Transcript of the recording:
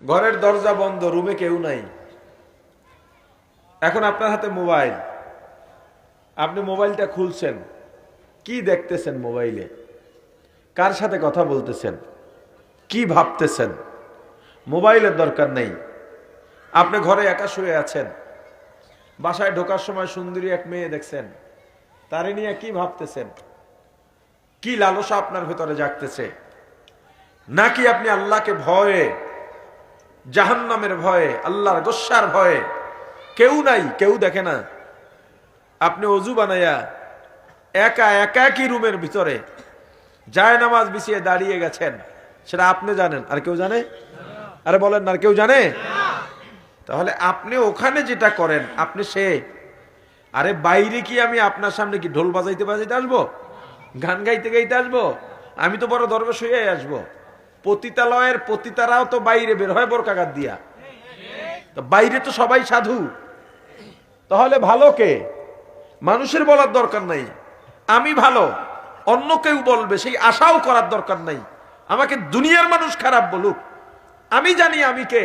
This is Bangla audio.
ঘরের দরজা বন্ধ, রুমে কেউ নাই, এখন আপনার হাতে মোবাইল, আপনি মোবাইলটা খুলছেন, কি দেখতেছেন মোবাইলে, কার সাথে কথা বলতেছেন, কি ভাবতেছেন? মোবাইলের দরকার নেই। আপনি ঘরে একা শুয়ে আছেন, বাসায় ঢোকার সময় সুন্দরী এক মেয়ে দেখছেন, তারে নিয়ে কি ভাবতেছেন? কি লালসা আপনার ভেতরে জাগতেছে? নাকি আপনি আল্লাহকে ভয়ে, জাহান্নামের ভয়ে, আল্লাহর গোস্সার ভয়ে, কেউ নাই, কেউ দেখে না, আপনি অজু বানাইয়া একা একাকী রুমের ভিতরে যায় নামাজ বিছিয়ে দাঁড়িয়ে গেছেন, সেটা আপনি জানেন, আর কেউ জানে? আরে বলেন না, আর কেউ জানে? তাহলে আপনি ওখানে যেটা করেন আপনি সে। আরে বাইরে কি আমি আপনার সামনে কি ঢোল বাজাইতে বাজাইতে আসবো, গান গাইতে গাইতে আসবো? আমি তো বড় দরবেশ হয়ে আসবো। পতিতালয়ের পতিতারাও তো বাইরে বের হয় বোরকাগাত দিয়া, তো বাইরে তো সবাই সাধু। তাহলে ভালো কে? মানুষের বলার দরকার নাই আমি ভালো, অন্য কেউ বলবে সেই আশাও করার দরকার নাই। আমাকে দুনিয়ার মানুষ খারাপ বলুক, আমি জানি আমি কে।